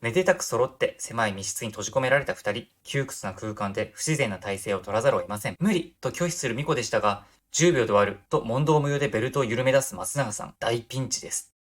めでたく揃って狭い密室に閉じ込められた二人、窮屈な空間で不自然な体勢を取らざるを得ません。無理と拒否するミコでしたが、10秒で終わると問答無用でベルトを緩め出す松永さん、大ピンチです。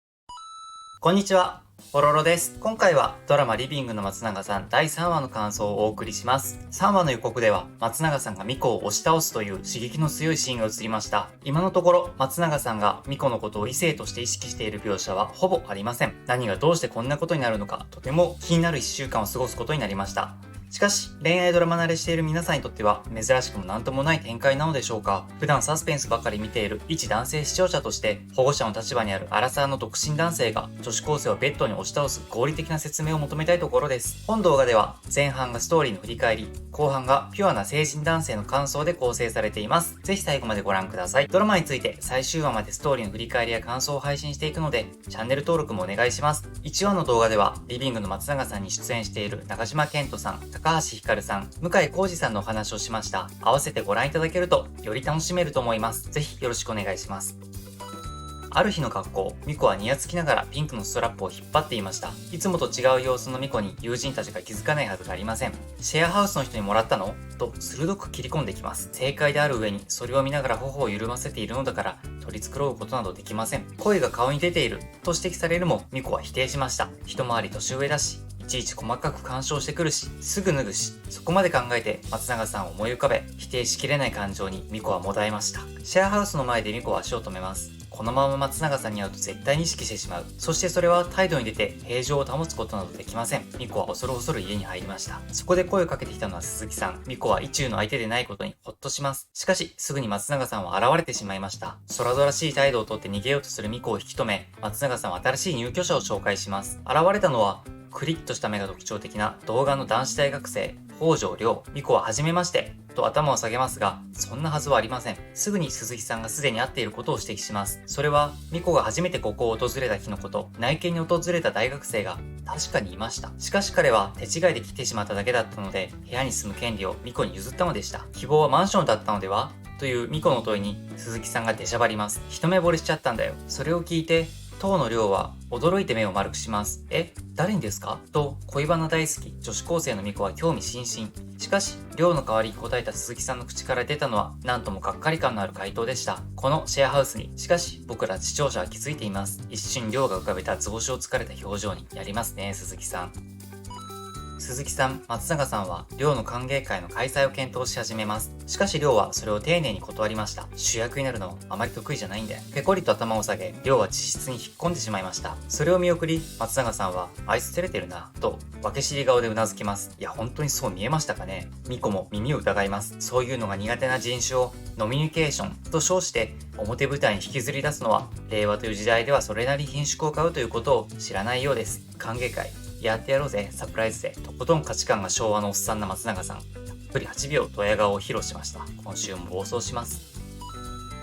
こんにちは。ポロロです。今回はドラマリビングの松永さん第3話の感想をお送りします。3話の予告では松永さんがミコを押し倒すという刺激の強いシーンが映りました。今のところ松永さんがミコのことを異性として意識している描写はほぼありません。何がどうしてこんなことになるのかとても気になる1週間を過ごすことになりました。しかし、恋愛ドラマ慣れしている皆さんにとっては珍しくもなんともない展開なのでしょうか。普段サスペンスばかり見ている一男性視聴者として保護者の立場にあるアラサーの独身男性が女子高生をベッドに押し倒す合理的な説明を求めたいところです。本動画では前半がストーリーの振り返り、後半がピュアな成人男性の感想で構成されています。ぜひ最後までご覧ください。ドラマについて最終話までストーリーの振り返りや感想を配信していくので、チャンネル登録もお願いします。1話の動画ではリビングの松永さんに出演している中島健人さん、高橋ひかるさん、向井康二さんのお話をしました。合わせてご覧いただけるとより楽しめると思います。ぜひよろしくお願いします。ある日の学校、ミコはニヤつきながらピンクのストラップを引っ張っていました。いつもと違う様子のミコに友人たちが気づかないはずがありません。シェアハウスの人にもらったのと鋭く切り込んできます。正解である上にそれを見ながら頬を緩ませているのだから取り繕うことなどできません。声が顔に出ていると指摘されるもミコは否定しました。一回り年上だし、いちいち細かく干渉してくるし、すぐ脱ぐし、そこまで考えて松永さんを思い浮かべ、否定しきれない感情にミコはもだえました。シェアハウスの前でミコは足を止めます。このまま松永さんに会うと絶対に意識してしまう。そしてそれは態度に出て平常を保つことなどできません。ミコは恐る恐る家に入りました。そこで声をかけてきたのは鈴木さん。ミコは意中の相手でないことにほっとします。しかし、すぐに松永さんは現れてしまいました。空々しい態度をとって逃げようとするミコを引き止め、松永さんは新しい入居者を紹介します。現れたのは、クリッとした目が特徴的な童顔の男子大学生、北条亮。ミコは初めまして、と頭を下げますが、そんなはずはありません。すぐに鈴木さんがすでに会っていることを指摘します。それは、ミコが初めてここを訪れた日のこと、内見に訪れた大学生が確かにいました。しかし彼は手違いで来てしまっただけだったので、部屋に住む権利をミコに譲ったのでした。希望はマンションだったのではというミコの問いに鈴木さんが出しゃばります。一目惚れしちゃったんだよ。それを聞いて、当の亮は驚いて目を丸くします。誰にですかと恋バナ大好き女子高生のミコは興味津々。しかし、亮の代わりに答えた鈴木さんの口から出たのはなんともがっかり感のある回答でした。このシェアハウスに、しかし僕ら視聴者は気づいています。一瞬亮が浮かべた図星をつかれた表情にやりますね、鈴木さん。鈴木さん、松永さんは亮の歓迎会の開催を検討し始めます。しかし亮はそれを丁寧に断りました。主役になるのあまり得意じゃないんで。ペコリと頭を下げ、亮は自室に引っ込んでしまいました。それを見送り、松永さんは、あいつ照れてるな、と、分け知り顔でうなずきます。いや、本当にそう見えましたかね。ミコも耳を疑います。そういうのが苦手な人種を、ノミニケーションと称して、表舞台に引きずり出すのは、令和という時代ではそれなりに品種を買うということを知らないようです。歓迎会。やってやろうぜ、サプライズで。とことん価値観が昭和のおっさんな松永さん。たっぷり8秒ドヤ顔を披露しました。今週も暴走します。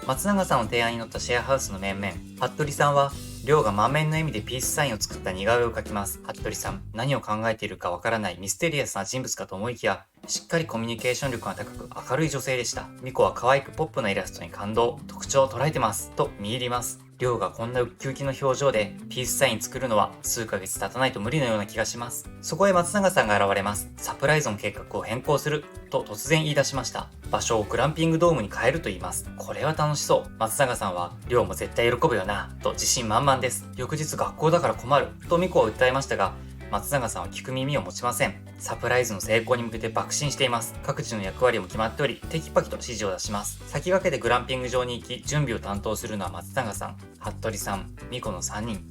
松永さんの提案に乗ったシェアハウスの面々。服部さんは、亮が満面の笑みでピースサインを作った似顔絵を描きます。服部さん、何を考えているかわからないミステリアスな人物かと思いきや、しっかりコミュニケーション力が高く明るい女性でした。ミコは可愛くポップなイラストに感動、特徴を捉えてます、と見入ります。亮がこんなウッキウキの表情でピースサイン作るのは数ヶ月経たないと無理のような気がします。そこへ松永さんが現れます。サプライズの計画を変更すると突然言い出しました。場所をグランピングドームに変えると言います。これは楽しそう。松永さんは亮も絶対喜ぶよなと自信満々です。翌日学校だから困るとミコは訴えましたが、松永さんは聞く耳を持ちません。サプライズの成功に向けて爆心しています。各自の役割も決まっており、テキパキと指示を出します。先駆けてグランピング場に行き、準備を担当するのは松永さん、服部さん、ミコの3人。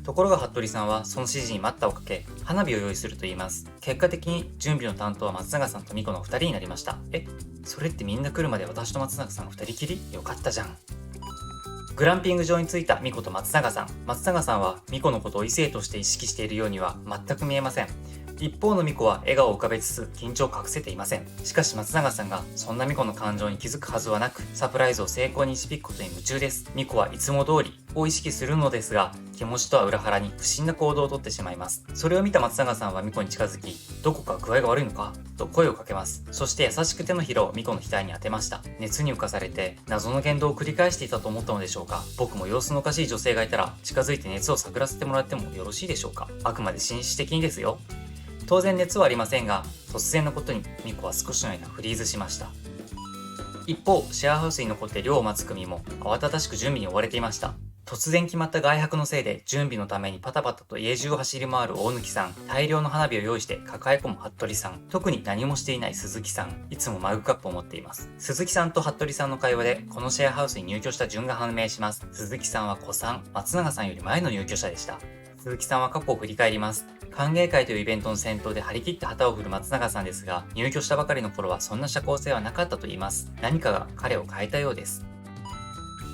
ところが服部さんはその指示に待ったをかけ、花火を用意すると言います。結果的に準備の担当は松永さんとミコの2人になりました。それってみんな来るまで私と松永さん2人きり？よかったじゃん。グランピング場に着いたミコと松永さん。松永さんはミコのことを異性として意識しているようには全く見えません。一方のミコは笑顔を浮かべつつ緊張を隠せていません。しかし松永さんがそんなミコの感情に気づくはずはなく、サプライズを成功に導くことに夢中です。ミコはいつも通りを意識するのですが、気持ちとは裏腹に不審な行動をとってしまいます。それを見た松永さんはミコに近づき、どこか具合が悪いのかと声をかけます。そして優しく手のひらをミコの額に当てました。熱に浮かされて謎の言動を繰り返していたと思ったのでしょうか。僕も様子のおかしい女性がいたら近づいて熱を探らせてもらってもよろしいでしょうか。あくまで紳士的にですよ。当然熱はありませんが、突然のことにミコは少しの間フリーズしました。一方、シェアハウスに残って寮を待つ組も慌ただしく準備に追われていました。突然決まった外泊のせいで準備のためにパタパタと家中を走り回る大貫さん、大量の花火を用意して抱え込む服部さん、特に何もしていない鈴木さん、いつもマグカップを持っています。鈴木さんと服部さんの会話でこのシェアハウスに入居した順が判明します。鈴木さんは古参、松永さんより前の入居者でした。鈴木さんは過去を振り返ります。歓迎会というイベントの先頭で張り切って旗を振る松永さんですが、入居したばかりの頃はそんな社交性はなかったと言います。何かが彼を変えたようです。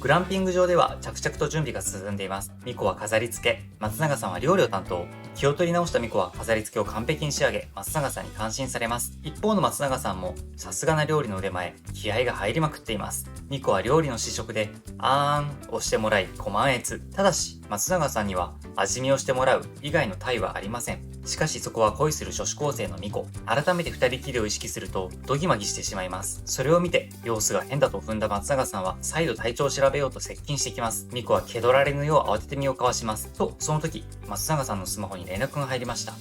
グランピング場では着々と準備が進んでいます。ミコは飾り付け、松永さんは料理を担当。気を取り直したミコは飾り付けを完璧に仕上げ、松永さんに感心されます。一方の松永さんもさすがな料理の腕前、気合が入りまくっています。ミコは料理の試食であーんをしてもらいご満悦。ただし松永さんには味見をしてもらう以外の対はありません。しかしそこは恋する女子高生のミコ。改めて二人きりを意識するとドギマギしてしまいます。それを見て様子が変だと踏んだ松永さんは再度体調を調べようと接近してきます。ミコは気取られぬよう慌てて身をかわします。とその時、松永さんのスマホに連絡が入りました。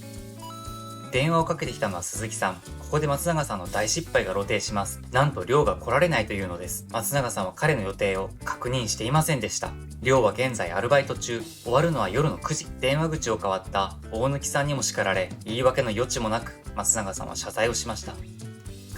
電話をかけてきたのは鈴木さん。ここで松永さんの大失敗が露呈します。なんと亮が来られないというのです。松永さんは彼の予定を確認していませんでした。亮は現在アルバイト中、終わるのは夜の9時。電話口を変わった大貫さんにも叱られ、言い訳の余地もなく松永さんは謝罪をしました。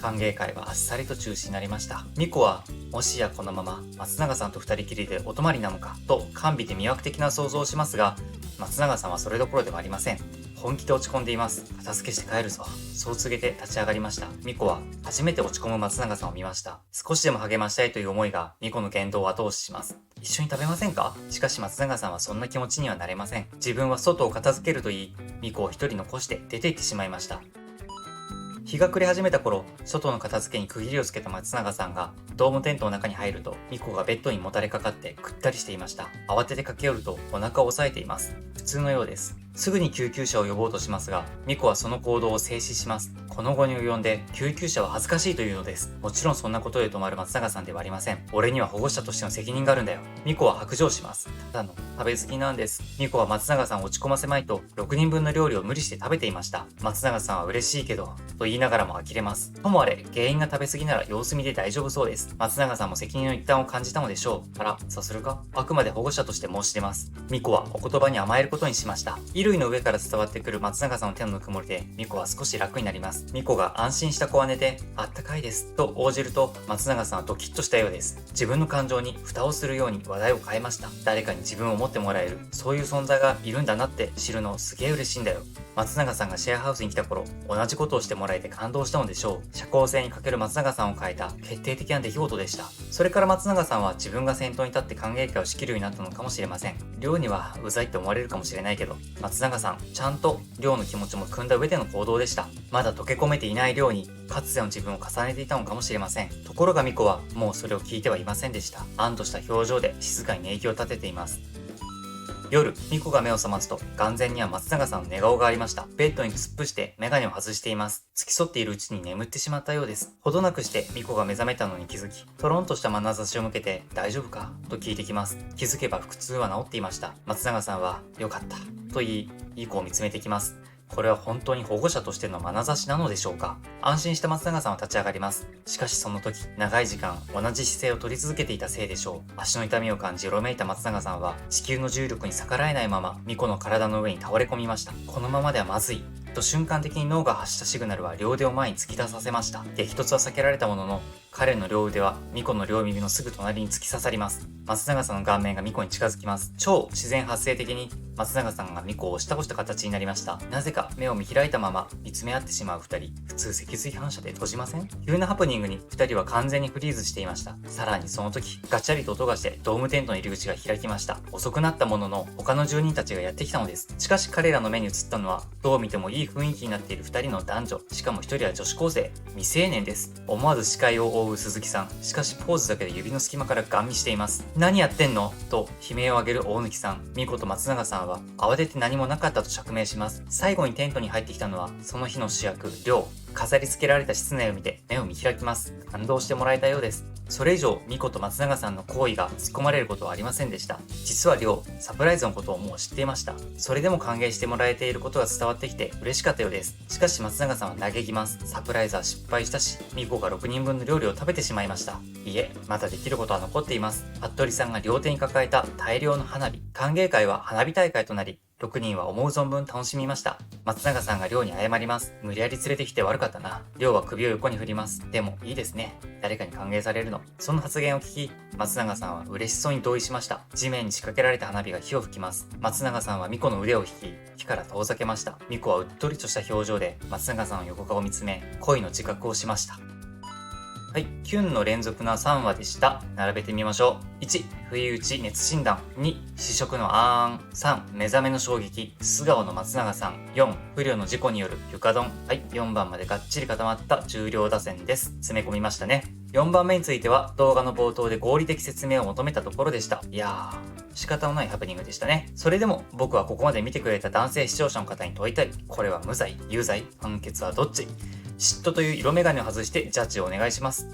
歓迎会はあっさりと中止になりました。ミコはもしやこのまま松永さんと二人きりでお泊まりなのかと甘美で魅惑的な想像をしますが、松永さんはそれどころではありません。本気で落ち込んでいます。片付けして帰るぞ。そう告げて立ち上がりました。ミコは初めて落ち込む松永さんを見ました。少しでも励ましたいという思いがミコの言動を後押しします。一緒に食べませんか？しかし松永さんはそんな気持ちにはなれません。自分は外を片付けると言い、ミコを一人残して出て行ってしまいました。日が暮れ始めた頃、外の片付けに区切りをつけた松永さんがドームテントの中に入ると、ミコがベッドにもたれかかってぐったりしていました。慌てて駆け寄るとお腹を押さえています。普通のようです。すぐに救急車を呼ぼうとしますが、ミコはその行動を制止します。この後に及んで救急車は恥ずかしいというのです。もちろんそんなことで止まる松永さんではありません。俺には保護者としての責任があるんだよ。ミコは白状します。ただの食べ過ぎなんです。ミコは松永さんを落ち込ませまいと6人分の料理を無理して食べていました。松永さんは嬉しいけどと言いながらも呆れます。ともあれ原因が食べ過ぎなら様子見で大丈夫そうです。松永さんも責任の一端を感じたのでしょう。あら、さするか？あくまで保護者として申し出ます。ミコはお言葉に甘えることにしました。衣類の上から伝わってくる松永さんの手のぬくもりでミコは少し楽になります。ミコが安心した小姉であったかいですと応じると、松永さんはドキッとしたようです。自分の感情に蓋をするように話題を変えました。誰かに自分を持ってもらえる、そういう存在がいるんだなって知るのすげえ嬉しいんだよ。松永さんがシェアハウスに来た頃、同じことをしてもらえて感動したのでしょう。社交性に欠ける松永さんを変えた決定的な出来事でした。それから松永さんは自分が先頭に立って歓迎会を仕切るようになったのかもしれません。亮にはうざいって思われるかもしれないけど、松永さんちゃんと亮の気持ちも汲んだ上での行動でした。まだ溶け込めていない亮にかつての自分を重ねていたのかもしれません。ところがミコはもうそれを聞いてはいませんでした。安堵した表情で静かに寝息を立てています。夜、ミコが目を覚ますと、眼前には松永さんの寝顔がありました。ベッドに突っ伏してメガネを外しています。付き添っているうちに眠ってしまったようです。ほどなくしてミコが目覚めたのに気づき、トロンとした眼差しを向けて、大丈夫かと聞いてきます。気づけば腹痛は治っていました。松永さんは、よかったと言い、ミコを見つめてきます。これは本当に保護者としての眼差しなのでしょうか。安心した松永さんは立ち上がります。しかしその時、長い時間同じ姿勢を取り続けていたせいでしょう。足の痛みを感じよろめいた松永さんは、地球の重力に逆らえないままミコの体の上に倒れ込みました。このままではまずいと瞬間的に脳が発したシグナルは両手を前に突き出させました。激突は避けられたものの、彼の両腕はミコの両耳のすぐ隣に突き刺さります。松永さんの顔面がミコに近づきます。超自然発生的に松永さんがミコを押し倒した形になりました。なぜか目を見開いたまま見つめ合ってしまう2人。普通脊髄反射で閉じません？急なハプニングに2人は完全にフリーズしていました。さらにその時、ガチャリと音がしてドームテントの入り口が開きました。遅くなったものの他の住人たちがやってきたのです。しかし彼らの目に映ったのはどう見てもいい雰囲気になっている2人の男女。しかも1人は女子高生、未成年です。思わず視界を覆う鈴木さん。しかしポーズだけで指の隙間からガン見しています。何やってんのと悲鳴を上げる大貫さん。ミコと松永さんは慌てて何もなかったと釈明します。最後にテントに入ってきたのはその日の主役、亮。飾り付けられた室内を見て目を見開きます。感動してもらえたようです。それ以上ミコと松永さんの行為が突っ込まれることはありませんでした。実は亮、サプライズのことをもう知っていました。それでも歓迎してもらえていることが伝わってきて嬉しかったようです。しかし松永さんは嘆きます。サプライズは失敗したし、ミコが6人分の料理を食べてしまいました。いえ、まだできることは残っています。服部さんが両手に抱えた大量の花火。歓迎会は花火大会となり、6人は思う存分楽しみました。松永さんが亮に謝ります。無理やり連れてきて悪かったな。亮は首を横に振ります。でもいいですね。誰かに歓迎されるの。その発言を聞き、松永さんは嬉しそうに同意しました。地面に仕掛けられた花火が火を吹きます。松永さんはミコの腕を引き、火から遠ざけました。ミコはうっとりとした表情で松永さんの横顔を見つめ、恋の自覚をしました。はい、キュンの連続な3話でした。並べてみましょう。1、不意打ち熱診断。2、試食のあーん。3、目覚めの衝撃。素顔の松永さん。4、不慮の事故による床丼。はい、4番までがっちり固まった重量打線です。詰め込みましたね。4番目については動画の冒頭で合理的説明を求めたところでした。いやー、仕方のないハプニングでしたね。それでも僕はここまで見てくれた男性視聴者の方に問いたい。これは無罪？有罪？判決はどっち？嫉妬という色眼鏡を外してジャッジをお願いします。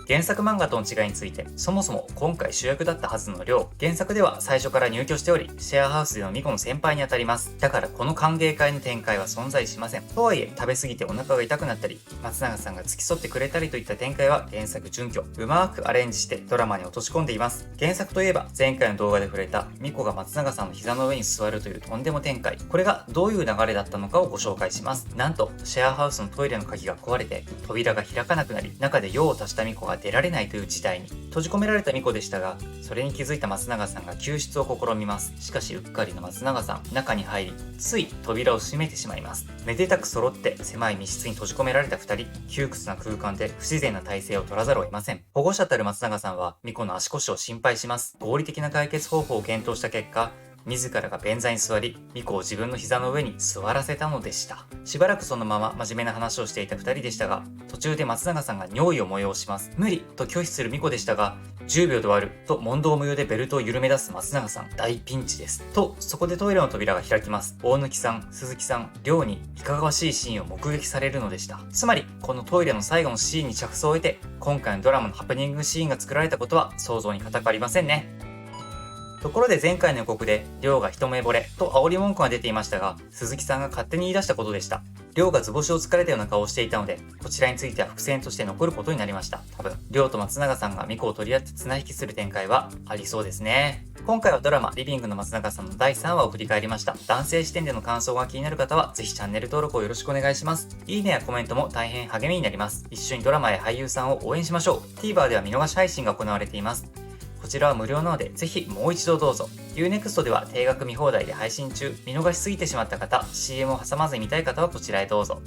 原作漫画との違いについて、そもそも今回主役だったはずの亮、原作では最初から入居しており、シェアハウスでのミコの先輩にあたります。だからこの歓迎会の展開は存在しません。とはいえ、食べ過ぎてお腹が痛くなったり、松永さんが付き添ってくれたりといった展開は原作準拠、うまくアレンジしてドラマに落とし込んでいます。原作といえば、前回の動画で触れたミコが松永さんの膝の上に座るというとんでも展開。これがどういう流れだったのかをご紹介します。なんと、シェアハウスのトイレの鍵が壊れて、扉が開かなくなり、中で用を足したミコが出られないという事態に。閉じ込められたミコでしたが、それに気づいた松永さんが救出を試みます。しかしうっかりの松永さん、中に入り、つい扉を閉めてしまいます。めでたく揃って狭い密室に閉じ込められた2人、窮屈な空間で不自然な体勢を取らざるを得ません。保護者たる松永さんはミコの足腰を心配します。合理的な解決方法を検討した結果、自らが便座に座り、ミコを自分の膝の上に座らせたのでした。しばらくそのまま真面目な話をしていた2人でしたが、途中で松永さんが尿意を催します。無理と拒否するミコでしたが、10秒で終わると問答無用でベルトを緩め出す松永さん。大ピンチです。と、そこでトイレの扉が開きます。大貫さん、鈴木さん、亮にいかがわしいシーンを目撃されるのでした。つまり、このトイレの最後のシーンに着想を得て、今回のドラマのハプニングシーンが作られたことは想像に難くありませんね。ところで前回の予告で、亮が一目惚れと煽り文句が出ていましたが、鈴木さんが勝手に言い出したことでした。亮が図星を疲れたような顔をしていたので、こちらについては伏線として残ることになりました。多分、亮と松永さんがミコを取り合って綱引きする展開はありそうですね。今回はドラマリビングの松永さんの第3話を振り返りました。男性視点での感想が気になる方は、ぜひチャンネル登録をよろしくお願いします。いいねやコメントも大変励みになります。一緒にドラマや俳優さんを応援しましょう。TVer では見逃し配信が行われています。こちらは無料なので、ぜひもう一度どうぞ。Unext では定額見放題で配信中。見逃しすぎてしまった方、CM を挟まずに見たい方はこちらへどうぞ。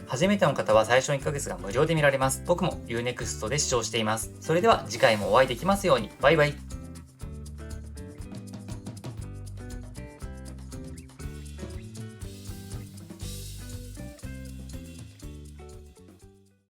初めての方は最初の1ヶ月が無料で見られます。僕も Unext で視聴しています。それでは次回もお会いできますように。バイバイ。